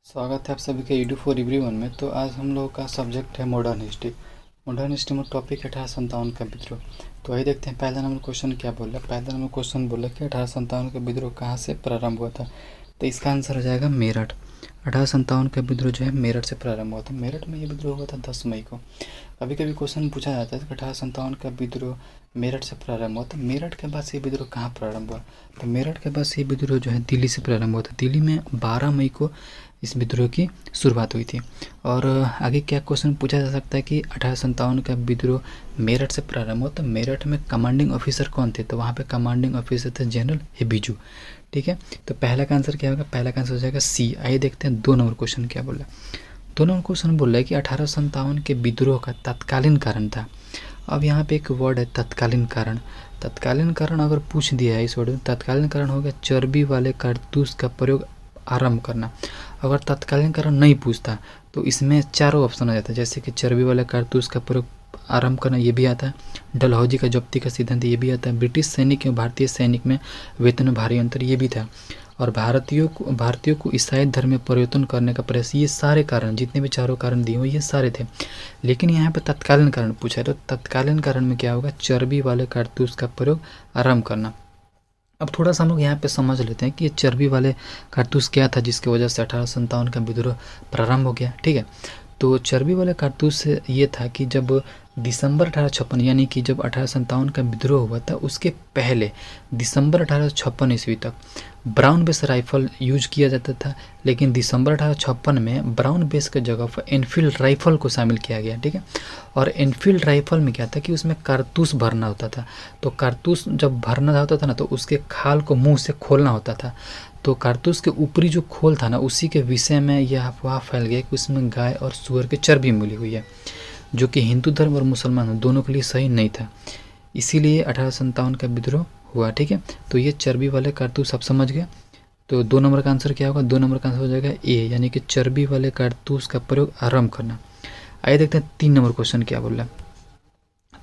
स्वागत है आप सभी के यूट्यूब फॉर एवरीवन में। तो आज हम लोगों का सब्जेक्ट है मॉडर्न हिस्ट्री। मॉडर्न हिस्ट्री में टॉपिक है 1857 का विद्रोह। तो वही देखते हैं पहला नंबर क्वेश्चन क्या बोला। पहला नंबर क्वेश्चन बोला कि 1857 का विद्रोह कहाँ से प्रारंभ हुआ था। तो इसका आंसर हो जाएगा मेरठ। 1857 का विद्रोह जो है मेरठ से प्रारंभ हुआ था। मेरठ में ये विद्रोह हुआ था 10 मई को। कभी कभी क्वेश्चन पूछा जाता है कि 1857 का विद्रोह मेरठ से प्रारंभ हुआ था, मेरठ के बाद से ये विद्रोह कहाँ प्रारंभ हुआ। तो मेरठ के बाद से ये विद्रोह जो है दिल्ली से प्रारंभ हुआ था। दिल्ली में 12 मई को इस विद्रोह की शुरुआत हुई थी। और आगे क्या क्वेश्चन पूछा जा सकता है कि 1857 का विद्रोह मेरठ से प्रारंभ हुआ तो मेरठ में कमांडिंग ऑफिसर कौन थे। तो वहाँ पे कमांडिंग ऑफिसर थे जनरल हिबिजू। ठीक है, तो पहला का आंसर क्या होगा। पहला का आंसर हो जाएगा सी। आइए देखते हैं 2 नंबर क्वेश्चन क्या बोल रहा है। 2 नंबर क्वेश्चन बोल रहा है कि 1857 के विद्रोह का तत्कालीन कारण था। अब यहाँ पे एक वर्ड है तत्कालीन कारण। तत्कालीन कारण अगर पूछ दिया है इस वर्ड में, तत्कालीन कारण हो गया चर्बी वाले कारतूस का प्रयोग आरंभ करना। अगर तत्कालीन कारण नहीं पूछता तो इसमें चारों ऑप्शन आ जाता है, जैसे कि चर्बी वाले कारतूस का प्रयोग आरंभ करना ये भी आता है, डलहौजी का जब्ती का सिद्धांत ये भी आता है, ब्रिटिश सैनिक एवं भारतीय सैनिक में वेतन में भारी अंतर ये भी था, और भारतीयों को ईसाई धर्म में परिवर्तन करने का प्रयास। ये सारे कारण जितने भी चारों कारण दिए हुए ये सारे थे। लेकिन यहाँ पे तत्कालीन कारण पूछा है तो तत्कालीन कारण में क्या होगा, चर्बी वाले कारतूस का प्रयोग आरंभ करना। अब थोड़ा सा हम लोग यहाँ पे समझ लेते हैं कि ये चर्बी वाले कारतूस क्या था जिसकी वजह से 1857 का विद्रोह प्रारंभ हो गया। ठीक है, तो चर्बी वाले कारतूस से ये था कि जब दिसंबर 1856 यानी कि जब 1857 का विद्रोह हुआ था उसके पहले दिसंबर 1856 ईस्वी तक ब्राउन बेस राइफल यूज किया जाता था। लेकिन दिसंबर 1856 में ब्राउन बेस के जगह पर एनफील्ड राइफल को शामिल किया गया। ठीक है, और एनफील्ड राइफल में क्या था कि उसमें कारतूस भरना होता था। तो कारतूस जब भरना होता था ना तो उसके खाल को मुंह से खोलना होता था। तो कारतूस के ऊपरी जो खोल था ना उसी के विषय में यह अफवाह फैल गया कि उसमें गाय और सूअर की चर्बी मिली हुई है, जो कि हिंदू धर्म और मुसलमान दोनों के लिए सही नहीं था। इसीलिए 1857 का विद्रोह हुआ। ठीक है, तो ये चर्बी वाले कारतूस आप समझ गए। तो 2 नंबर का आंसर क्या होगा, 2 नंबर का आंसर हो जाएगा ए, यानी कि चर्बी वाले कारतूस का प्रयोग आरंभ करना। आइए देखते हैं 3 नंबर क्वेश्चन क्या बोल रहा है।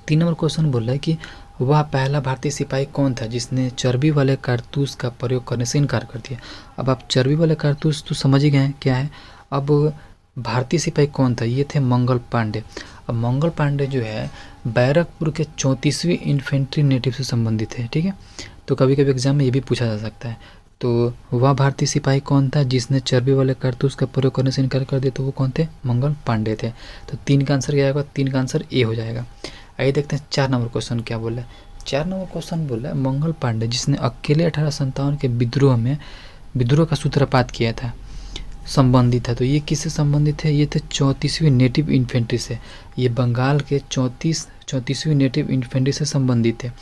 3 नंबर क्वेश्चन बोल रहा है कि वह पहला भारतीय सिपाही कौन था जिसने चर्बी वाले कारतूस का प्रयोग करने से इनकार कर दिया। अब आप चर्बी वाले कारतूस तो समझ ही गए हैं क्या है। अब भारतीय सिपाही कौन था, ये थे मंगल पांडे। अब मंगल पांडे जो है बैरकपुर के 34वीं इन्फेंट्री नेटिव से संबंधित है। ठीक है, तो कभी कभी एग्जाम में ये भी पूछा जा सकता है। तो वह भारतीय सिपाही कौन था जिसने चर्बी वाले कारतूस का प्रयोग करने से इनकार कर दिया, तो वो कौन थे, मंगल पांडे थे। तो 3 का आंसर क्या आएगा, 3 का आंसर ए हो जाएगा। आइए देखते हैं 4 नंबर क्वेश्चन क्या बोला है। 4 नंबर क्वेश्चन बोला है मंगल पांडे जिसने अकेले 1857 के विद्रोह का सूत्रपात किया था संबंधित है। तो ये किससे संबंधित है, ये थे 34वीं नेटिव इन्फेंट्री से। ये बंगाल के 34वीं नेटिव इन्फेंट्री से संबंधित है।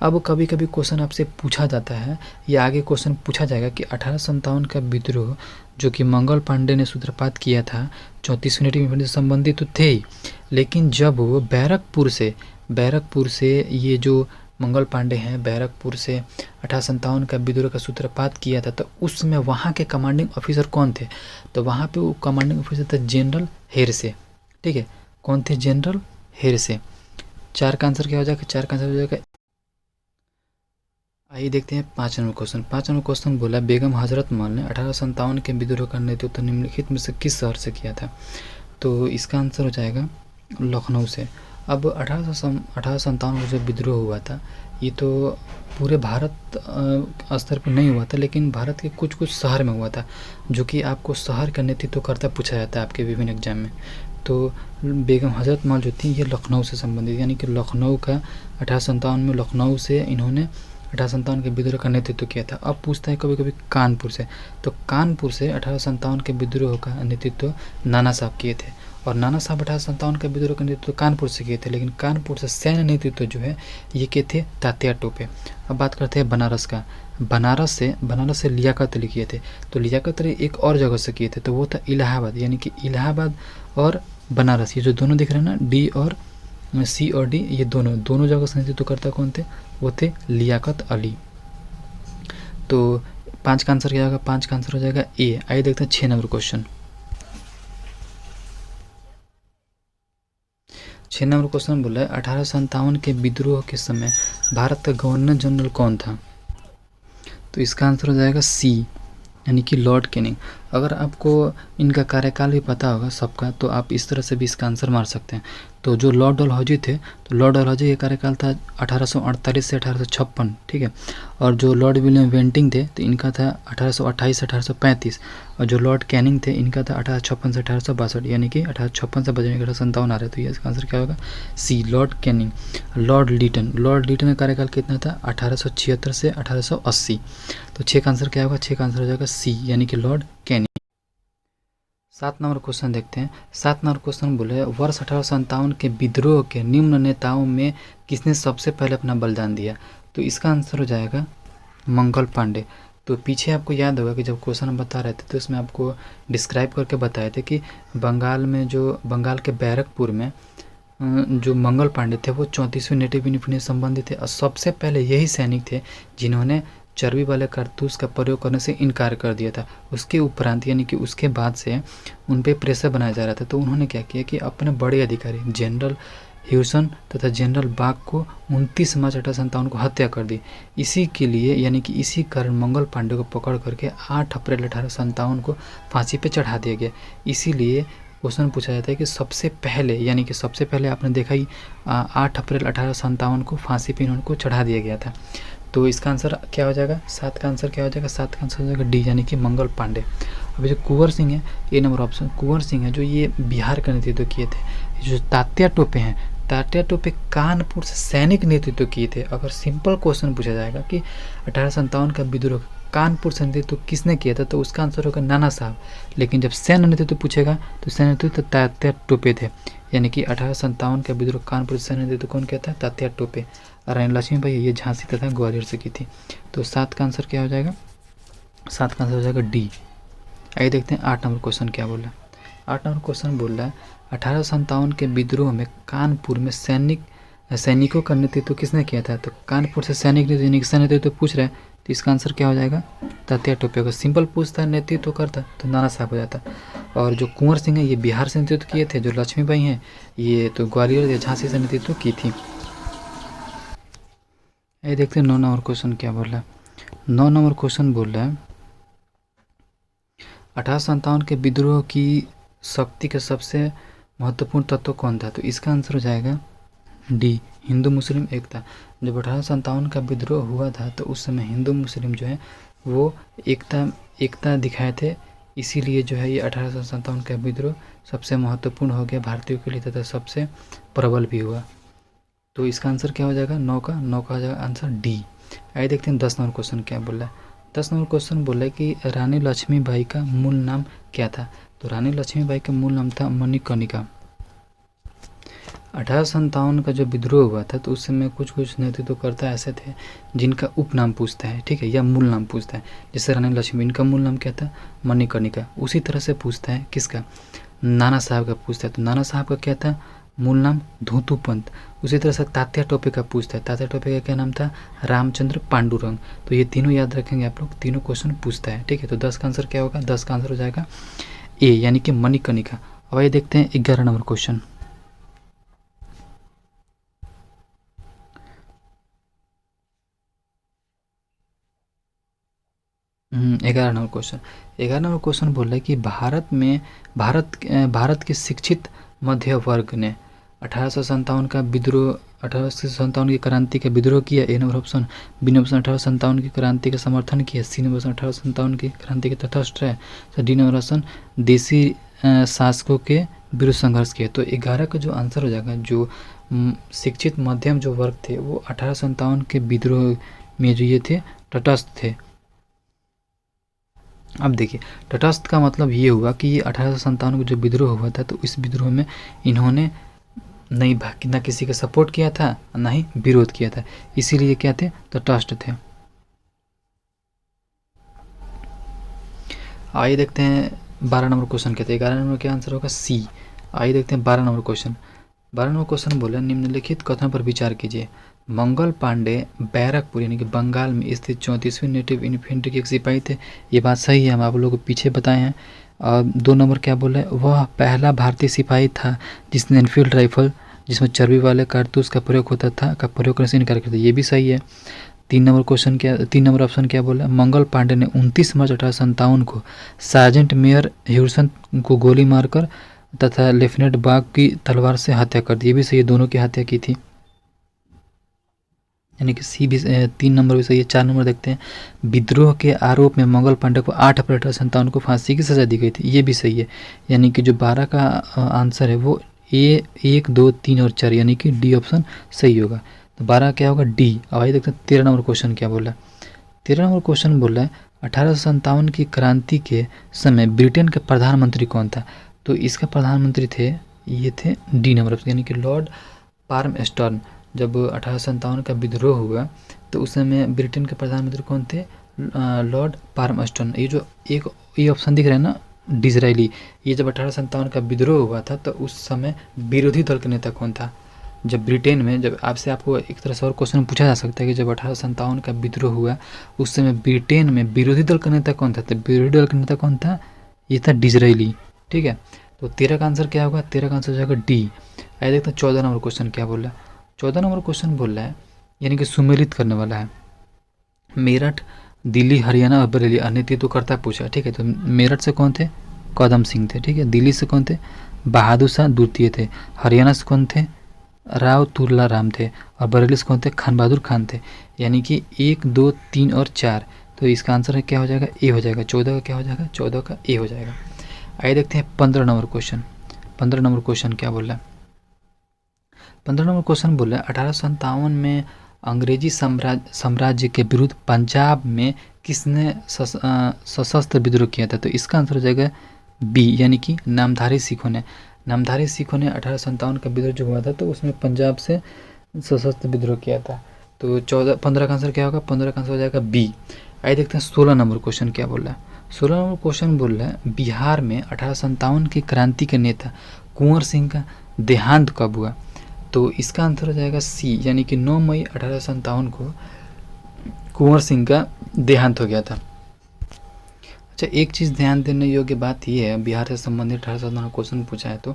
अब कभी कभी क्वेश्चन आपसे पूछा जाता है, या आगे क्वेश्चन पूछा जाएगा कि 1857 का विद्रोह जो कि मंगल पांडे ने सूत्रपात किया था 34वीं नेटिव इन्फेंट्री से संबंधित तो थे ही, लेकिन जब वो बैरकपुर से ये जो मंगल पांडे हैं बैरकपुर से 1857 का विद्रोह का सूत्रपात किया था तो उसमें वहाँ के कमांडिंग ऑफिसर कौन थे। तो वहाँ पे वो कमांडिंग ऑफिसर थे जनरल हेरसे। ठीक है, कौन थे, जनरल हेरसे। 4 का आंसर क्या हो जाएगा, 4 का आंसर हो जाएगा। आइए देखते हैं 5 नंबर क्वेश्चन। 5 नंबर क्वेश्चन बोला बेगम हजरत महल ने 1857 के विद्रोह का नेतृत्व निम्नलिखित में से किस शहर से किया था। तो इसका आंसर हो जाएगा लखनऊ से। अब 1857 का जो विद्रोह हुआ था ये तो पूरे भारत स्तर पर नहीं हुआ था, लेकिन भारत के कुछ कुछ शहर में हुआ था, जो कि आपको शहर का नेतृत्व करता पूछा जाता है आपके विभिन्न एग्जाम में। तो बेगम हजरत महल जो थी ये लखनऊ से संबंधित, यानी कि लखनऊ का 1857 में लखनऊ से इन्होंने 1857 के विद्रोह का नेतृत्व किया था। अब पूछता है कभी कभी कानपुर से, तो कानपुर से 1857 के विद्रोह का नेतृत्व नाना साहब किए थे, और नाना साहब 1857 के विद्रोह का नेतृत्व कानपुर से किए थे। लेकिन कानपुर से सैन्य नेतृत्व जो है ये किए थे तात्या टोपे। अब बात करते हैं बनारस का। बनारस से लियाकत अली किए थे। तो लियाकत अली एक और जगह से किए थे, तो वो था इलाहाबाद, यानी कि इलाहाबाद और बनारस ये जो दोनों दिख रहे हैं ना, डी और सी और डी, ये दोनों जगह से नेतृत्व करता कौन थे, वो थे लियाकत अली। तो 5 का आंसर क्या होगा, 5 का आंसर हो जाएगा ए। आइए देखते हैं 6 नंबर क्वेश्चन। 6 नंबर क्वेश्चन बोला है 1857 के विद्रोह के समय भारत का गवर्नर जनरल कौन था। तो इसका आंसर हो जाएगा सी, यानी कि लॉर्ड कैनिंग। अगर आपको इनका कार्यकाल भी पता होगा सबका, तो आप इस तरह से भी इसका आंसर मार सकते हैं। तो जो लॉर्ड डलहौजी थे, तो लॉर्ड डलहौजी का कार्यकाल था 1848 से 1856, ठीक है। और जो लॉर्ड विलियम बेंटिंक थे, तो इनका था 1828 से 1835। और जो लॉर्ड कैनिंग थे, इनका था 1856 से 1862, यानी कि 1856 से बजने के 1857 आ रहा है। तो ये इसका आंसर क्या होगा? सी, लॉर्ड कैनिंग। लॉर्ड लीटन का कार्यकाल कितना था? 1876 से 1880। तो 6 का आंसर क्या होगा? 6 का आंसर हो जाएगा सी, यानी कि लॉर्ड कैनिंग। 7 नंबर क्वेश्चन देखते हैं। 7 नंबर क्वेश्चन बोले, वर्ष 1857 के विद्रोह के निम्न नेताओं में किसने सबसे पहले अपना बलिदान दिया? तो इसका आंसर हो जाएगा मंगल पांडे। तो पीछे आपको याद होगा कि जब क्वेश्चन हम बता रहे थे, तो इसमें आपको डिस्क्राइब करके बताए थे कि बंगाल के बैरकपुर में जो मंगल पांडे थे, वो 34वीं नेटिव यूनिफॉर्म से संबंधित थे। और सबसे पहले यही सैनिक थे जिन्होंने चर्बी वाले कारतूस का प्रयोग करने से इनकार कर दिया था। उसके उपरांत, यानी कि उसके बाद से उन पर प्रेशर बनाया जा रहा था। तो उन्होंने क्या किया कि अपने बड़े अधिकारी जनरल ह्यूसन तथा जनरल बाग को 29 मार्च 1857 को हत्या कर दी। इसी के लिए, यानी कि इसी कारण मंगल पांडे को पकड़ करके 8 अप्रैल 1857 को फांसी पे चढ़ा दिया गया। इसीलिए क्वेश्चन पूछा जाता है कि सबसे पहले, यानी कि सबसे पहले आपने देखा ही 8 अप्रैल 1857 को फांसी पे इनको चढ़ा दिया गया था। तो इसका आंसर क्या हो जाएगा? 7 का आंसर क्या हो जाएगा? 7 का आंसर हो जाएगा डी, यानी कि मंगल पांडे। अभी जो कुंवर सिंह है, ए नंबर ऑप्शन, कुंवर सिंह है जो ये बिहार का नेतृत्व किए थे। जो तात्या टोपे हैं, तात्या टोपे कानपुर से सैनिक नेतृत्व किए थे। अगर सिंपल क्वेश्चन पूछा जाएगा कि 1857 का विद्रोह कानपुर से नेतृत्व किसने किया था, तो उसका आंसर होगा नाना साहब। लेकिन जब सैन्य नेतृत्व पूछेगा, तो सैन्य नेतृत्व तात्या टोपे थे। यानी कि 1857 का विद्रोह कानपुर से सैन्य नेतृत्व कौन किया था? तात्या टोपे। रानी लक्ष्मीबाई ये झांसी तथा ग्वालियर से की थी। तो 7 का आंसर क्या हो जाएगा? 7 का आंसर हो जाएगा डी। आइए देखते हैं 8 नंबर क्वेश्चन क्या बोला। 8 नंबर क्वेश्चन बोल रहा है, 1857 के विद्रोह में कानपुर में सैनिकों का नेतृत्व किसने किया था? तो कानपुर से सैनिक नेतृत्व पूछ रहा है, तो इसका आंसर क्या हो जाएगा? तात्या टोपे। अगर सिंपल पूछता है नेतृत्व करता, तो नाना साहब हो जाता। और जो कुंवर सिंह है, ये बिहार से नेतृत्व किए थे। जो लक्ष्मीबाई हैं, ये तो ग्वालियर या झांसी से नेतृत्व की थी। ये देखते हैं 9 नंबर क्वेश्चन क्या बोल रहा है। 9 नंबर क्वेश्चन बोल रहा है, 1857 के विद्रोह की शक्ति का सबसे महत्वपूर्ण तत्व कौन था? तो इसका आंसर हो जाएगा डी, हिंदू मुस्लिम एकता। जब 1857 का विद्रोह हुआ था, तो उस समय हिंदू मुस्लिम जो है वो एकता दिखाए थे। इसीलिए जो है ये 1857 का विद्रोह सबसे महत्वपूर्ण हो गया भारतीयों के लिए, तथा सबसे प्रबल भी हुआ। तो इसका आंसर क्या हो जाएगा? 9 का हो जाएगा आंसर डी। आइए देखते हैं 10 नंबर क्वेश्चन क्या बोल रहा है। 10 नंबर क्वेश्चन बोल रहा है कि रानी लक्ष्मीबाई का मूल नाम क्या था? तो रानी लक्ष्मीबाई का मूल नाम था मणिकर्णिका। 1857 का जो विद्रोह हुआ था, तो उस समय कुछ नेतृत्वकर्ता ऐसे थे जिनका उपनाम पूछता है, ठीक है, या मूल नाम पूछता है। जैसे रानी लक्ष्मी, इनका मूल नाम क्या था? मणिकर्णिका। उसी तरह से पूछता है किसका? नाना साहब का पूछता है। तो नाना साहब का क्या था? मूल नाम धोतू पंत। उसी तरह से तात्या टोपे का पूछता है। तात्या टोपे का क्या नाम था? रामचंद्र पांडुरंग। तो ये तीनों याद रखेंगे आप लोग, तीनों क्वेश्चन पूछता है, ठीक है। तो 10 का आंसर क्या होगा? 10 का आंसर हो जाएगा ए, यानी कि मणिकर्णिका। अब आइए देखते हैं 11 number question. 11 number question. 11 number question बोल रहा है कि भारत के शिक्षित मध्य वर्ग ने 1857 का विद्रोह, 1857 की क्रांति का विद्रोह किया। A number option. B number option 1857 की क्रांति का समर्थन किया। सी नंबर ऑप्शन 1857 की क्रांति के तटस्थ है। तो डी नंबर ऑप्शन देसी शासकों के विरुद्ध संघर्ष किया। तो 11 का जो आंसर हो जाएगा, जो शिक्षित मध्यम जो वर्ग थे, वो 1857 के विद्रोह में जो ये थे तटस्थ थे। अब देखिए, तटस्थ का मतलब ये हुआ कि ये 1857 को जो विद्रोह हुआ था, तो इस विद्रोह में इन्होंने न किसी का सपोर्ट किया था, ना ही विरोध किया था। इसीलिए क्या थे? तटस्थ थे। आइए देखते हैं 12 नंबर क्वेश्चन क्या था। 11 नंबर का आंसर होगा सी। आइए देखते हैं 12 नंबर क्वेश्चन। 12 नंबर क्वेश्चन बोले, निम्नलिखित कथन पर विचार कीजिए। मंगल पांडे बैरकपुर यानी कि बंगाल में स्थित 34वीं नेटिव इन्फेंट्री के एक सिपाही थे। ये बात सही है, हम आप लोगों को पीछे बताए हैं। और 2 नंबर क्या बोला है? वह पहला भारतीय सिपाही था जिसने एनफील्ड राइफल, जिसमें चर्बी वाले कारतूस का प्रयोग होता था, का प्रयोग करने से इनकार कर दिया। ये भी सही है। तीन नंबर ऑप्शन क्या बोला, मंगल पांडे ने 29 मार्च 1857 को सार्जेंट मेयर ह्यूसन को गोली मारकर तथा लेफ्टिनेंट बाग की तलवार से हत्या कर दी। ये भी सही है, दोनों की हत्या की थी, यानी कि सी भी 3 नंबर भी सही है। 4 नंबर देखते हैं, विद्रोह के आरोप में मंगल पांडे को 8 अप्रैल 1857 को फांसी की सजा दी गई थी। ये भी सही है, यानी कि जो 12 का आंसर है वो ए 1 2 3 और 4 यानी कि डी ऑप्शन सही होगा। तो 12 क्या होगा, डी। अब आइए देखते हैं 13 नंबर क्वेश्चन क्या बोला है। 13 नंबर क्वेश्चन बोल रहा है 1857 की क्रांति के समय ब्रिटेन के प्रधानमंत्री कौन था। तो इसका प्रधानमंत्री थे, ये थे डी नंबर, यानी कि लॉर्ड पार्मस्टर्न। जब 1857 का विद्रोह हुआ तो उस समय ब्रिटेन के प्रधानमंत्री कौन थे, लॉर्ड पार्मस्टर्न। ये जो एक ये ऑप्शन दिख रहा है ना, डिजरायली, ये जब 1857 का विद्रोह हुआ था तो उस समय विरोधी दल का नेता कौन था। जब ब्रिटेन में, जब आपको एक तरह से और क्वेश्चन पूछा जा सकता है कि जब 1857 का विद्रोह हुआ उस समय ब्रिटेन में विरोधी दल का नेता कौन था, तो विरोधी दल का नेता कौन था, ये था डिजरायली। ठीक है, तो 13 का आंसर क्या होगा, 13 का आंसर हो जाएगा डी। आइए देखते हैं 14 नंबर क्वेश्चन क्या बोल रहा है। 14 नंबर क्वेश्चन बोल रहा है, यानी कि सुमेलित करने वाला है, मेरठ, दिल्ली, हरियाणा और बरेली नेतृत्वकर्ता पूछा। ठीक है, तो मेरठ से कौन थे, कदम सिंह थे। ठीक है, दिल्ली से कौन थे, बहादुर शाह द्वितीय थे। हरियाणा से कौन थे, राव तुल्ला राम थे। और बरेली से कौन थे, खान बहादुर खान थे। यानी कि 1 2 3 और 4, तो इसका आंसर है क्या हो जाएगा, ए हो जाएगा। 14 का क्या हो जाएगा, 14 का ए हो जाएगा। आइए देखते हैं 15 नंबर क्वेश्चन। 15 नंबर क्वेश्चन क्या बोल रहा है। 15 नंबर क्वेश्चन बोल रहा है 1857 में अंग्रेजी साम्राज्य के विरुद्ध पंजाब में किसने सशस्त्र विद्रोह किया था। तो इसका आंसर हो जाएगा बी, यानी कि नामधारी सिखों ने। नामधारी सिखों ने 1857 का विद्रोह जो हुआ था तो उसमें पंजाब से सशस्त्र विद्रोह किया था। तो 15 का आंसर क्या होगा, 15 का आंसर हो जाएगा बी। आइए देखते हैं 16 नंबर क्वेश्चन क्या बोल रहा है। 16 नंबर क्वेश्चन बोल रहा है, बिहार में 1857 की क्रांति के नेता कुंवर सिंह का देहांत कब हुआ। तो इसका आंसर हो जाएगा सी, यानी कि 9 मई 1857 को कुंवर सिंह का देहांत हो गया था। अच्छा, एक चीज़ ध्यान देने योग्य बात यह है, बिहार से संबंधित 1857 क्वेश्चन पूछा है तो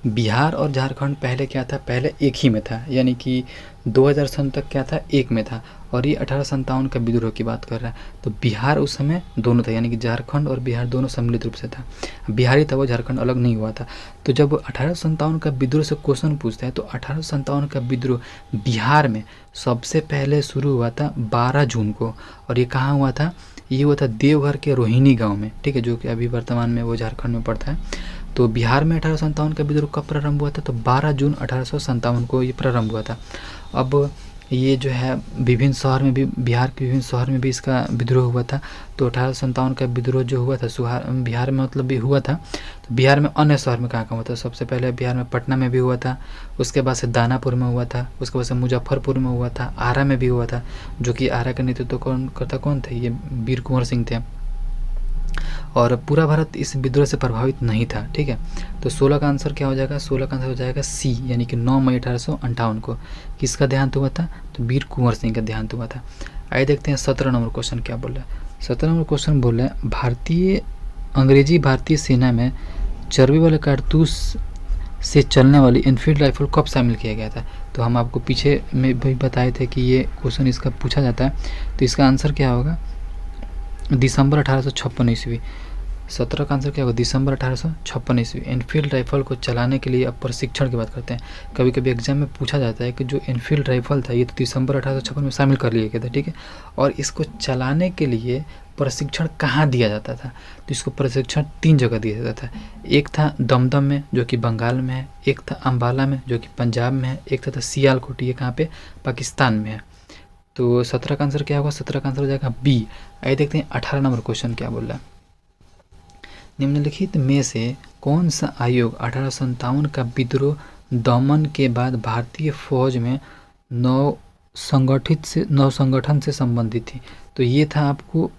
बिहार और झारखंड पहले क्या था, पहले एक ही में था, यानी कि 2000 सन तक क्या था, एक में था। और ये 1857 का विद्रोह की बात कर रहा है, तो बिहार उस समय दोनों था, यानी कि झारखंड और बिहार दोनों सम्मिलित रूप से था। बिहारी था वो, झारखंड अलग नहीं हुआ था। तो जब 1857 का विद्रोह से क्वेश्चन पूछता है तो 1857 का विद्रोह बिहार में सबसे पहले शुरू हुआ था 12 जून को। और ये कहाँ हुआ था, ये हुआ था देवघर के रोहिणी गांव में। ठीक है, जो कि अभी वर्तमान में वो झारखंड में पड़ता है। तो बिहार में 1857 का विद्रोह कब प्रारंभ हुआ था, तो 12 जून 1857 को ये प्रारंभ हुआ था। अब ये जो है विभिन्न शहर में भी, बिहार के विभिन्न शहर में भी इसका विद्रोह हुआ था। तो 1857 का विद्रोह जो हुआ था बिहार में मतलब भी हुआ था। तो बिहार में अन्य शहर में कहाँ कहाँ हुआ था, सबसे पहले बिहार में पटना में भी हुआ था, उसके बाद से दानापुर में हुआ था, उसके बाद से मुजफ्फरपुर में हुआ था, आरा में भी हुआ था, जो कि आरा का नेतृत्व कौन थे, ये वीर कुंवर सिंह थे। और पूरा भारत इस विद्रोह से प्रभावित नहीं था। ठीक है, तो 16 का आंसर क्या हो जाएगा, 16 का आंसर हो जाएगा सी, यानी कि 9 मई 1858 को किसका देहांत हुआ था, तो वीर कुंवर सिंह का देहांत हुआ था। आइए देखते हैं 17 नंबर क्वेश्चन क्या बोल रहा है। 17 नंबर क्वेश्चन बोल रहा है, अंग्रेजी भारतीय सेना में चर्बी वाले कारतूस से चलने वाली इनफील्ड राइफल कब शामिल किया गया था। तो हम आपको पीछे में भी बताए थे कि ये क्वेश्चन इसका पूछा जाता है। तो इसका आंसर क्या होगा, दिसंबर 1856 ईस्वी। 17 का आंसर क्या होगा, दिसंबर 1856 ईस्वी। इनफील्ड राइफल को चलाने के लिए अब प्रशिक्षण की बात करते हैं। कभी कभी एग्जाम में पूछा जाता है कि जो इनफील्ड राइफल था ये तो दिसंबर 1856 में शामिल कर लिया गया था। ठीक है, और इसको चलाने के लिए प्रशिक्षण कहाँ दिया जाता था, तो इसको प्रशिक्षण 3 जगह दिया जाता था। एक था दमदम में जो कि बंगाल में है, एक था अम्बाला में जो कि पंजाब में है, एक था सियालकोट, ये कहाँ पे, पाकिस्तान में है। तो 17 का आंसर क्या होगा, 17 का आंसर हो जाएगा बी। आइए देखते हैं 18 नंबर क्वेश्चन क्या बोल रहा है। निम्नलिखित में से कौन सा आयोग 1857 का विद्रोह दमन के बाद भारतीय फौज में नव संगठन से संबंधित थी। तो ये था आपको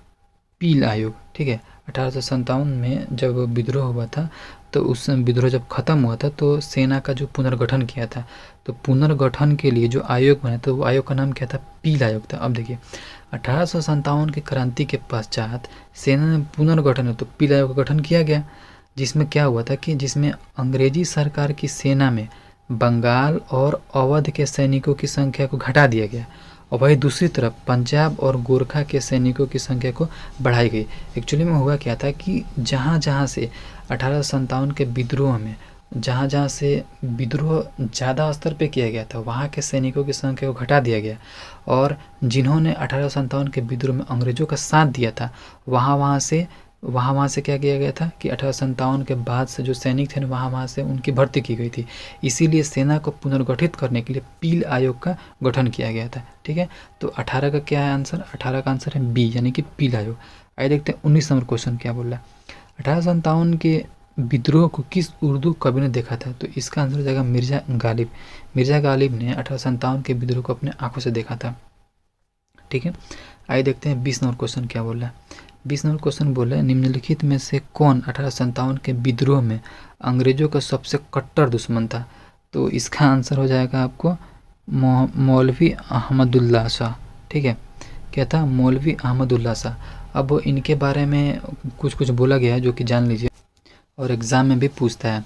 पील आयोग। ठीक है, 1857 में जब विद्रोह हुआ था तो उस विद्रोह जब खत्म हुआ था तो सेना का जो पुनर्गठन किया था, तो पुनर्गठन के लिए जो आयोग बना था वो आयोग का नाम क्या था, पील आयोग था। अब देखिए 1857 की क्रांति के पश्चात सेना ने पुनर्गठन, तो पील आयोग का गठन किया गया, जिसमें क्या हुआ था कि जिसमें अंग्रेजी सरकार की सेना में बंगाल और अवध के सैनिकों की संख्या को घटा दिया गया और वही दूसरी तरफ पंजाब और गोरखा के सैनिकों की संख्या को बढ़ाई गई। एक्चुअली में हुआ क्या था कि जहाँ जहाँ से 1857 के विद्रोह में जहाँ जहाँ से विद्रोह ज़्यादा स्तर पे किया गया था वहाँ के सैनिकों की संख्या को घटा दिया गया, और जिन्होंने 1857 के विद्रोह में अंग्रेज़ों का साथ दिया था वहाँ से क्या किया गया था कि 1857 के बाद से जो सैनिक थे वहाँ से उनकी भर्ती की गई थी। इसीलिए सेना को पुनर्गठित करने के लिए पील आयोग का गठन किया गया था। ठीक है, तो 18 का क्या है आंसर? 18 का आंसर है बी, यानी कि पील आयोग। आइए देखते हैं 19 नंबर क्वेश्चन क्या बोल रहा है। 1857 के विद्रोह को किस उर्दू कवि ने देखा था? तो इसका आंसर हो जाएगा मिर्ज़ा गालिब। मिर्ज़ा गालिब ने 1857 के विद्रोह को अपने आंखों से देखा था। ठीक है, आइए देखते हैं 20 नंबर क्वेश्चन क्या बोल रहा है। 20 नंबर क्वेश्चन बोल रहा है निम्नलिखित में से कौन 1857 के विद्रोह में अंग्रेजों का सबसे कट्टर दुश्मन था? तो इसका आंसर हो जाएगा आपको मौलवी अहमदुल्ला शाह। ठीक है, क्या था? मौलवी अहमदुल्ला शाह। अब इनके बारे में कुछ बोला गया है जो कि जान लीजिए और एग्ज़ाम में भी पूछता है।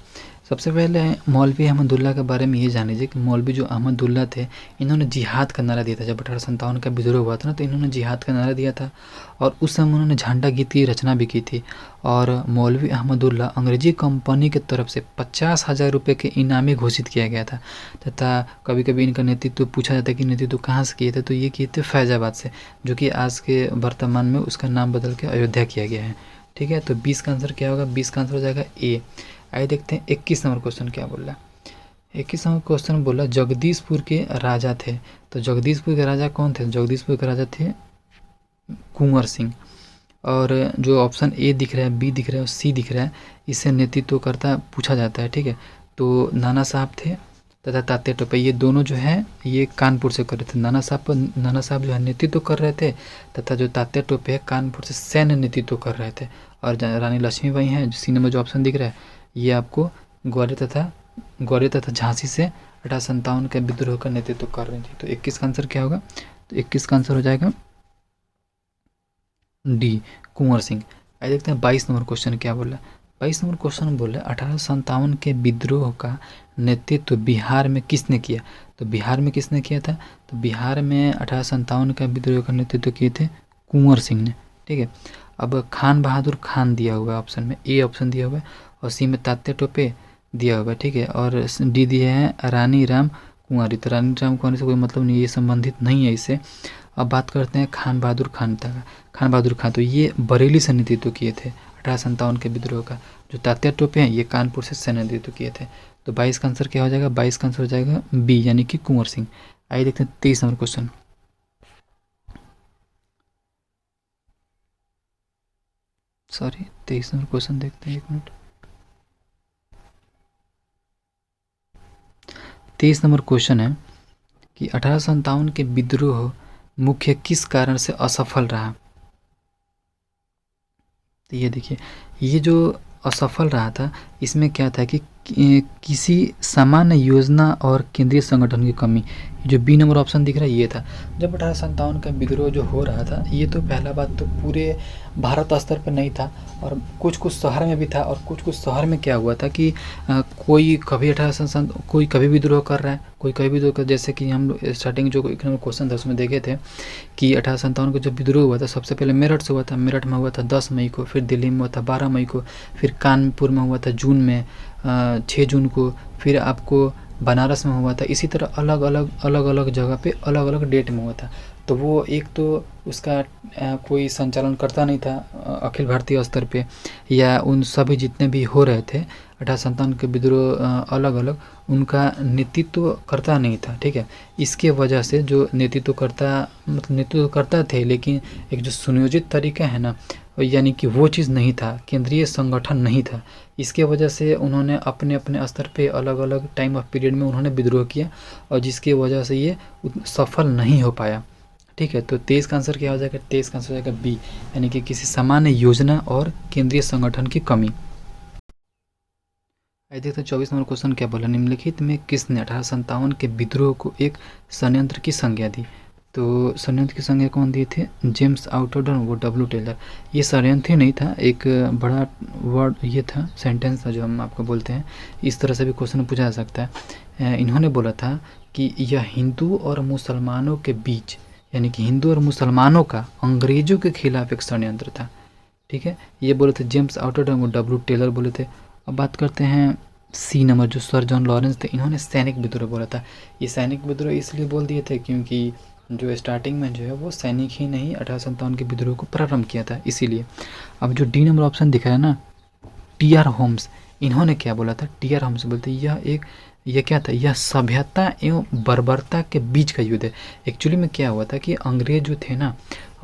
सबसे पहले मौलवी अहमदुल्ला के बारे में ये जान लीजिए कि मौलवी जो अहमदुल्ला थे इन्होंने जिहाद का नारा दिया था। जब 1857 का विद्रोह हुआ था ना, तो इन्होंने जिहाद का नारा दिया था और उस समय उन्होंने झंडा गीत की रचना भी की थी। और मौलवी अहमदुल्ला अंग्रेजी कंपनी की तरफ से 50,000 रुपये के इनामी घोषित किया गया था तथा कभी कभी इनका नेतृत्व पूछा जाता है कि नेतृत्व कहाँ से किए थे, तो ये किए थे फैज़ाबाद से, जो कि आज के वर्तमान में उसका नाम बदल के अयोध्या किया गया है। ठीक है, तो 20 का आंसर क्या होगा? 20 का आंसर हो जाएगा ए। आइए देखते हैं 21 नंबर क्वेश्चन क्या बोल रहा है। 21 नंबर क्वेश्चन बोला जगदीशपुर के राजा थे। तो जगदीशपुर के राजा कौन थे? जगदीशपुर के राजा थे कुंवर सिंह। और जो ऑप्शन ए दिख रहा है, बी दिख रहा है और सी दिख रहा है, इससे नेतृत्वकर्ता पूछा जाता है। ठीक है, तो नाना साहब थे तथा तात्या टोपे, ये दोनों जो है ये कानपुर से कर रहे थे। नाना साहब जो है नेतृत्व कर रहे थे तथा जो तात्या टोपे है कानपुर से सैन्य नेतृत्व कर रहे थे। और रानी लक्ष्मीबाई हैं, सी नंबर जो ऑप्शन दिख रहा है ये आपको ग्वालियर तथा झांसी से 1857 के विद्रोह का नेतृत्व कर रही थी। तो 21 का आंसर क्या होगा? तो 21 का आंसर हो जाएगा डी, कुंवर सिंह। आइए देखते हैं 22 नंबर क्वेश्चन क्या बोल रहा है। 22 नंबर क्वेश्चन बोल रहा है 1857 के विद्रोह का नेतृत्व बिहार में किसने किया? तो बिहार में किसने किया था? तो बिहार में 1857 का विद्रोह का नेतृत्व किए थे कुंवर सिंह ने। ठीक है, अब खान बहादुर खान दिया हुआ है ऑप्शन में, ए ऑप्शन दिया हुआ है, और सी में तात्या टोपे दिया हुआ है। ठीक है, और डी दिया है रानी राम कुंवारी। तो रानी राम कुंवारी से कोई मतलब नहीं, ये संबंधित नहीं है इससे। अब बात करते हैं खान बहादुर खान तक। खान बहादुर खान तो ये बरेली से नेतृत्व किए थे 1857 के विद्रोह का। जो तात्या टोपे हैं ये कानपुर से सैन्य नेतृत्व किए थे। तो 22 का आंसर क्या हो जाएगा? 22 का आंसर हो जाएगा बी, यानी कि कुंवर सिंह। आइए देखते हैं 23 number question. Sorry 23 number question देखते हैं, एक मिनट। 23 नंबर क्वेश्चन है कि 1857 के विद्रोह मुख्य किस कारण से असफल रहा? तो ये देखिए, ये जो असफल रहा था इसमें क्या था कि किसी सामान्य योजना और केंद्रीय संगठन की कमी। जो बी नंबर ऑप्शन दिख रहा है ये था। जब 1857 का विद्रोह जो हो रहा था ये तो पहला बात तो पूरे भारत स्तर पर नहीं था, और कुछ शहर में भी था, और कुछ शहर में क्या हुआ था कि कोई कभी 1857 कोई कभी विद्रोह कर रहा है, कोई कभी विद्रोह कर, जैसे कि हम स्टार्टिंग जो एक नंबर क्वेश्चन था उसमें देखे थे कि 1857 को जब विद्रोह हुआ था सबसे पहले मेरठ से हुआ था। मेरठ में हुआ था 10 मई को, फिर दिल्ली में हुआ था 12 मई को, फिर कानपुर में हुआ था जून में 6 जून को, फिर आपको बनारस में हुआ था। इसी तरह अलग अलग जगह पे अलग अलग डेट में हुआ था। तो वो एक तो उसका कोई संचालन करता नहीं था अखिल भारतीय स्तर पे, या उन सभी जितने भी हो रहे थे 1857 के विद्रोह अलग अलग, उनका नेतृत्व करता नहीं था। ठीक है, इसके वजह से जो नेतृत्व करता थे, लेकिन एक जो सुनियोजित तरीका है ना, यानी कि वो चीज़ नहीं था, केंद्रीय संगठन नहीं था। इसके वजह से उन्होंने अपने अपने स्तर पे अलग अलग टाइम ऑफ पीरियड में उन्होंने विद्रोह किया, और जिसकी वजह से ये सफल नहीं हो पाया। ठीक है, तो 23 का आंसर क्या हो जाएगा? 23 का आंसर हो जाएगा बी, यानी कि किसी सामान्य योजना और केंद्रीय संगठन की कमी। आइए देखते हैं 24 नंबर क्वेश्चन क्या बोला। निम्नलिखित में किसने 1857 के विद्रोह को एक षड्यंत्र की संज्ञा दी? तो षड्यंत्र की संज्ञा कौन दिए थे? जेम्स आउटरडन, वो डब्ल्यू टेलर। ये षड्यंत्र ही नहीं था, एक बड़ा वर्ड ये था, सेंटेंस था जो हम आपको बोलते हैं। इस तरह से भी क्वेश्चन पूछा जा सकता है। इन्होंने बोला था कि यह हिंदू और मुसलमानों के बीच यानी कि हिंदू और मुसलमानों का अंग्रेजों के खिलाफ एक षड्यंत्र था। ठीक है, ये बोले थे जेम्स आउटरडन और डब्ल्यू टेलर बोले थे। अब बात करते हैं सी नंबर, जो सर जॉन लॉरेंस थे, इन्होंने सैनिक विद्रोह बोला था। ये सैनिक विद्रोह इसलिए बोल दिए थे क्योंकि जो स्टार्टिंग में जो है वो सैनिक ही नहीं 1857 के विद्रोह को प्रारंभ किया था, इसीलिए। अब जो डी नंबर ऑप्शन दिख रहा है ना, टी आर होम्स, इन्होंने क्या बोला था? टी आर होम्स बोलते यह क्या था? यह सभ्यता एवं बर्बरता के बीच का युद्ध है। एक्चुअली में क्या हुआ था कि अंग्रेज जो थे ना,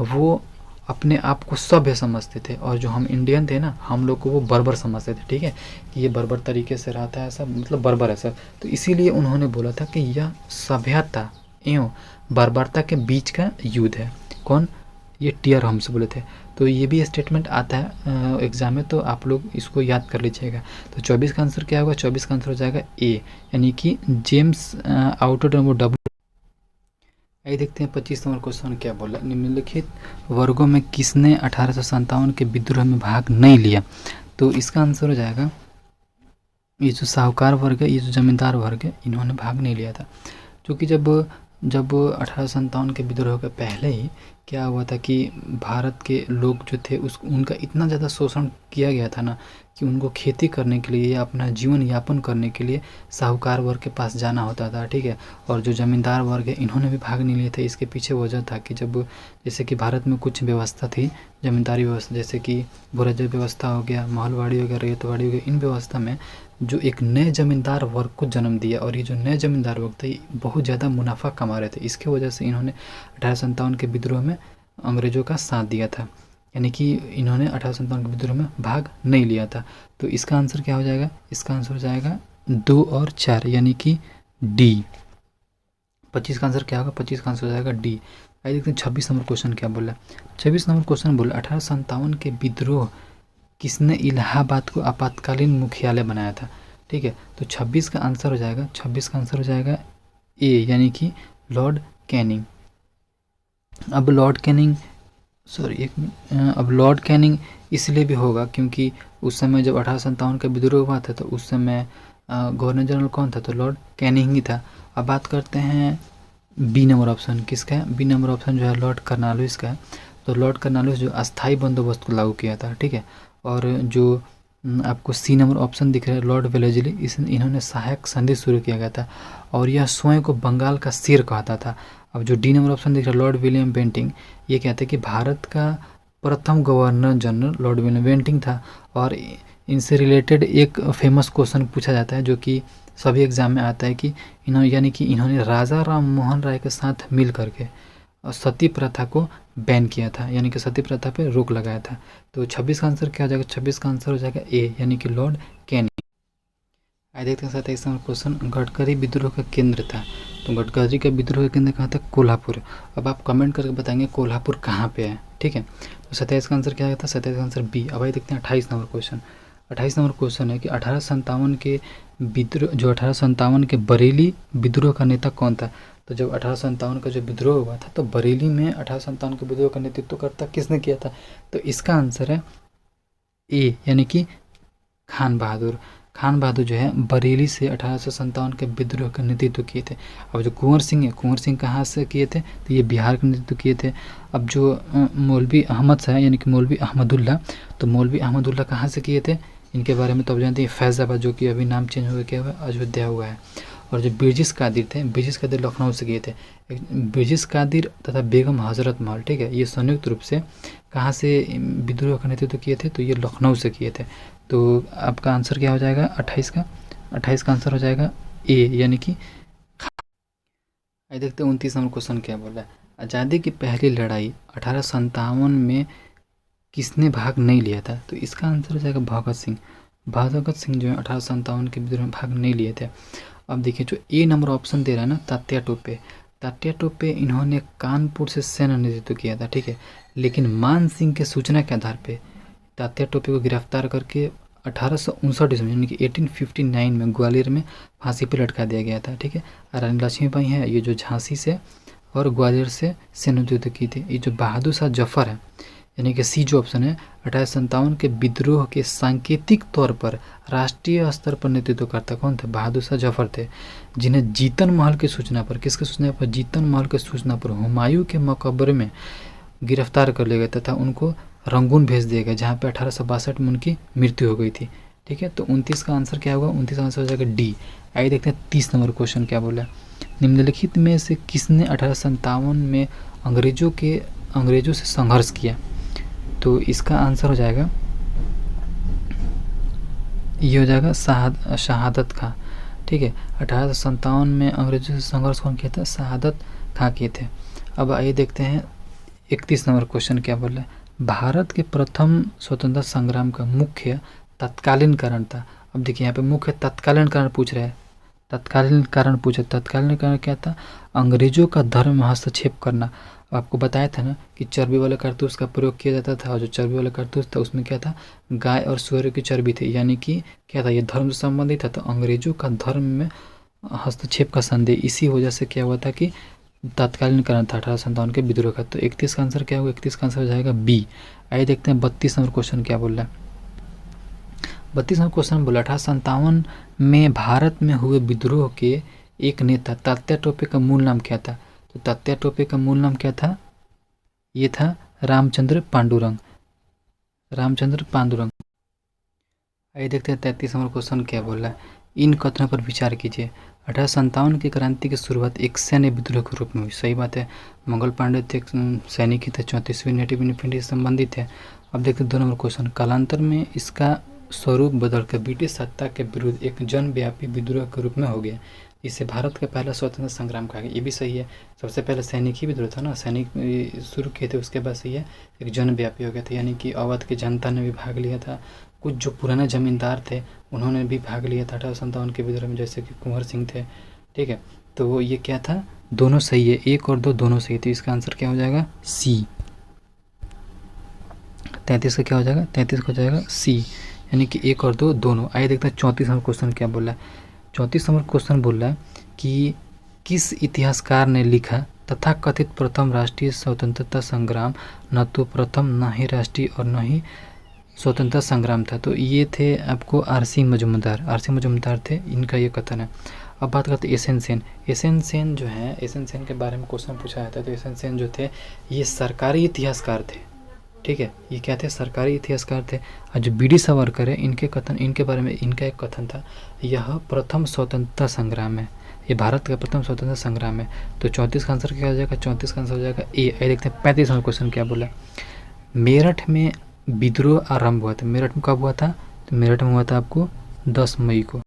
वो अपने आप को सभ्य समझते थे, और जो हम इंडियन थे ना, हम लोग को वो बर्बर समझते थे। ठीक है, कि ये बर्बर तरीके से रहता है, ऐसा मतलब बर्बर है सर। तो इसीलिए उन्होंने बोला था कि यह सभ्यता एवं बर्बरता के बीच का युद्ध है। कौन? ये टी आर होम्स बोले थे। तो ये भी स्टेटमेंट आता है एग्जाम में, तो आप लोग इसको याद कर लीजिएगा। तो 24 का आंसर क्या होगा? 24 का आंसर हो जाएगा ए, यानी कि जेम्स आउटरडन वो डब्ल्यू। आइए देखते हैं 25 नंबर क्वेश्चन क्या बोला। निम्नलिखित वर्गों में किसने 1857 के विद्रोह में भाग नहीं लिया? तो इसका आंसर हो जाएगा ये जो साहूकार वर्ग है, ये जो जमींदार वर्ग है, इन्होंने भाग नहीं लिया था। क्योंकि जब 1857 के विद्रोह के पहले ही क्या हुआ था कि भारत के लोग जो थे उनका इतना ज़्यादा शोषण किया गया था ना, कि उनको खेती करने के लिए या अपना जीवन यापन करने के लिए साहूकार वर्ग के पास जाना होता था। ठीक है, और जो ज़मींदार वर्ग है, इन्होंने भी भाग नहीं लिए थे। इसके पीछे वजह था कि जब जैसे कि भारत में कुछ व्यवस्था थी, ज़मींदारी व्यवस्था, जैसे कि भूराजय व्यवस्था हो गया, महलवाड़ी हो गया, रैयतवाड़ी हो गया, इन व्यवस्था में जो एक नए ज़मींदार वर्ग को जन्म दिया, और ये जो नए ज़मींदार वर्ग थे बहुत ज़्यादा मुनाफा कमा रहे थे। इसकी वजह से इन्होंने 1857 के विद्रोह में अंग्रेज़ों का साथ दिया था, यानी कि इन्होंने 1857 के विद्रोह में भाग नहीं लिया था। तो इसका आंसर क्या हो जाएगा? इसका आंसर हो जाएगा 2 और 4, यानी कि डी। 25 का आंसर क्या होगा? 25 का आंसर हो जाएगा डी। आइए देखते हैं 26 नंबर क्वेश्चन क्या बोला। 26 नंबर क्वेश्चन बोला 1857 के विद्रोह किसने इलाहाबाद को आपातकालीन मुख्यालय बनाया था? ठीक है, तो 26 का आंसर हो जाएगा, 26 का आंसर हो जाएगा ए, यानी कि लॉर्ड कैनिंग। अब लॉर्ड कैनिंग, सॉरी एक मिनट, अब लॉर्ड कैनिंग इसलिए भी होगा क्योंकि उस समय जब 1857 का विद्रोह हुआ था, तो उस समय गवर्नर जनरल कौन था? तो लॉर्ड कैनिंग ही था। अब बात करते हैं बी नंबर ऑप्शन किसका है? बी नंबर ऑप्शन जो है लॉर्ड कर्नवालिस का है। तो लॉर्ड कर्नवालिस जो अस्थाई बंदोबस्त को लागू किया था। ठीक है, और जो आपको सी नंबर ऑप्शन दिख रहा है लॉर्ड वेलेस्ली, इन्होंने सहायक संधि शुरू किया गया था, और यह स्वयं को बंगाल का शेर कहता था। अब जो डी नंबर ऑप्शन दिख रहा है लॉर्ड विलियम बेंटिंग, ये कहते हैं कि भारत का प्रथम governor general lord William Bentinck था। और इनसे रिलेटेड एक फेमस क्वेश्चन पूछा जाता है जो कि सभी एग्जाम में आता है कि इन्होंने राजा राम मोहन राय के साथ मिल करके सती प्रथा को बैन किया था, यानी कि सती प्रथा पे रोक लगाया था। तो 26 का आंसर क्या हो जाएगा? 26 का आंसर हो जाएगा ए, यानी कि लॉर्ड कैनिंग। आइए देखते हैं 27 नंबर क्वेश्चन। गडकरी विद्रोह का केंद्र था। तो गडकरी का विद्रोह का केंद्र कहाँ था? कोल्हापुर। अब आप कमेंट करके बताएंगे कोल्हापुर कहाँ पे है। ठीक है, तो 27 का आंसर क्या था? 27 का आंसर बी। अब आइए देखते हैं 28 नंबर क्वेश्चन। 28 नंबर क्वेश्चन है कि 1857 के विद्रोह, जो 1857 के बरेली विद्रोह का नेता कौन था? तो जब 1857 का जो विद्रोह हुआ था, तो बरेली में 1857 के विद्रोह का नेतृत्व किसने किया था? तो इसका आंसर है ए, यानी कि खान बहादुर। खान बहादुर जो है बरेली से 1857 के विद्रोह का नेतृत्व किए थे। अब जो कुंवर सिंह है, कुंवर सिंह कहाँ से किए थे? तो ये बिहार का नेतृत्व किए थे। अब जो मौलवी अहमद शाह, यानी कि मौलवी अहमदुल्ला, तो मौलवी अहमदुल्ला कहाँ से किए थे? इनके बारे में तो आप जानते हैं, फैज़ाबाद, जो कि अभी नाम चेंज हो गया, क्या हुआ? अयोध्या हुआ है। और जो बिरजिस कादिर थे, बिरजिस कादिर लखनऊ से किए थे। बिरजिस कादिर तथा बेगम हजरत महल, ठीक है, ये संयुक्त रूप से कहाँ से विद्रोह का नेतृत्व किए थे? तो ये लखनऊ से किए थे। तो आपका आंसर क्या हो जाएगा 28 का? 28 का आंसर हो जाएगा ए, यानी कि। आइए देखते हैं 29 नंबर क्वेश्चन क्या बोला है। आज़ादी की पहली लड़ाई 1857 में किसने भाग नहीं लिया था? तो इसका आंसर हो जाएगा भगत सिंह। भगत सिंह जो है 1857 के विद्रोह में भाग नहीं लिए थे। अब देखिए जो ए नंबर ऑप्शन दे रहा है ना, तात्या टोपे, तात्या टोपे इन्होंने कानपुर से सेना नेतृत्व किया था। ठीक है, लेकिन मान सिंह के सूचना के आधार पर तात्या टोपे को गिरफ्तार करके 1859 ईस्वी यानी कि 1859 में ग्वालियर में फांसी पर लटका दिया गया था। ठीक है, रानी लक्ष्मीबाई हैं, ये जो झांसी से और ग्वालियर से सेना नेतृत्व की थी। ये जो बहादुर शाह जफर है, यानी कि सी जो ऑप्शन है 1857 के विद्रोह के सांकेतिक तौर पर राष्ट्रीय स्तर पर नेतृत्व करता कौन थे? बहादुर शाह जफर थे, जिन्हें जीतन महल की सूचना पर, किसकी सूचना पर? जीतन महल की सूचना पर हुमायूं के मकबरे में गिरफ्तार कर लिए गए तथा उनको रंगून भेज दिए गए, जहाँ पे 1862 में उनकी मृत्यु हो गई थी। ठीक है, तो 29 का आंसर क्या होगा? 29 का आंसर हो जाएगा डी। आइए देखते हैं 30 नंबर क्वेश्चन क्या बोला है। निम्नलिखित में से किसने 1857 में अंग्रेजों से संघर्ष किया? तो इसका आंसर हो जाएगा, ये हो जाएगा शहादत खां। ठीक है, 1857 में अंग्रेजों से संघर्ष कौन किया था? शहादत खां किए थे। अब आइए देखते हैं 31 नंबर क्वेश्चन क्या बोल रहा है। भारत के प्रथम स्वतंत्रता संग्राम का मुख्य तत्कालीन कारण था। अब देखिए यहाँ पे मुख्य तत्कालीन कारण पूछ रहे हैं, तत्कालीन कारण पूछा। तत्कालीन कारण क्या था? अंग्रेजों का धर्म में हस्तक्षेप करना। आपको बताया था ना कि चर्बी वाले कारतूस का प्रयोग किया जाता था, और जो चर्बी वाला कारतूस था उसमें क्या था? गाय और सूअर की चर्बी थी, यानी कि क्या था? ये धर्म से संबंधित था। तो अंग्रेजों का धर्म में हस्तक्षेप का संदेह, इसी वजह से क्या हुआ था कि तत्कालीन कारण था 1857 के विद्रोह का। तो 31 का आंसर क्या होगा? 31 का आंसर हो जाएगा बी। आइए देखते हैं 32 नंबर क्वेश्चन क्या बोल रहा है। 32 नंबर क्वेश्चन बोला 1857 में भारत में हुए विद्रोह के एक नेता तात्या टोपे का मूल नाम क्या था? तो तात्या टोपे का मूल नाम क्या था? ये था रामचंद्र पांडुरंग, रामचंद्र पांडुरंग। आइए देखते हैं 33 नंबर क्वेश्चन क्या बोल रहा है। इन कथनों पर विचार कीजिए। 1857 की क्रांति की शुरुआत एक सैन्य विद्रोह के रूप में हुई। सही बात है, मंगल पांडे थे, सैनिक ही थे, 34वीं नेटिव इन्फेंट्री से संबंधित है। अब देखते हैं 2 नंबर क्वेश्चन। कालांतर में इसका स्वरूप बदलकर ब्रिटिश सत्ता के विरुद्ध एक जनव्यापी विद्रोह के रूप में हो गया। इसे भारत का पहला स्वतंत्रता संग्राम कहा गया। ये भी सही है, सबसे पहले सैनिक ही विद्रोह था ना, सैनिक शुरू किए थे, उसके बाद सही है एक जनव्यापी हो गया था, यानी कि अवध की जनता ने भी भाग लिया था, कुछ जो पुराने जमींदार थे उन्होंने भी भाग लिया था 1857 के विद्रोह में, जैसे कि कुंवर सिंह थे। ठीक है, तो ये क्या था? दोनों सही है, 1 और 2 दोनों सही। तो इसका आंसर क्या हो जाएगा? सी। 33 का क्या हो जाएगा? 33 का हो जाएगा सी, यानी कि 1 और 2 दोनों। आइए देखते हैं 34 नंबर क्वेश्चन क्या बोल रहा है। 34 नंबर क्वेश्चन बोल रहा है कि किस इतिहासकार ने लिखा तथा कथित प्रथम राष्ट्रीय स्वतंत्रता संग्राम न तो प्रथम, न ही राष्ट्रीय और न ही स्वतंत्रता संग्राम था? तो ये थे आपको आरसी मजूमदार थे, इनका ये कथन है। अब बात करते हैं एसएन सेन। एसएन सेन जो है, एसएन सेन के बारे में क्वेश्चन पूछा जाता है। तो एसएन सेन जो थे ये सरकारी इतिहासकार थे। ठीक है, ये क्या थे? सरकारी इतिहासकार थे। और जो बीडी सावरकर है, इनके बारे में इनका एक कथन था, यह प्रथम स्वतंत्रता संग्राम है, ये भारत का प्रथम स्वतंत्रता संग्राम है। तो 34 का आंसर क्या हो जाएगा? 34 का आंसर हो जाएगा ए। आइए देखते हैं 35 नंबर क्वेश्चन क्या बोला। मेरठ में विद्रोह आरंभ हुआ था। मेरठ में कब हुआ था? तो मेरठ में हुआ था आपको 10 मई को।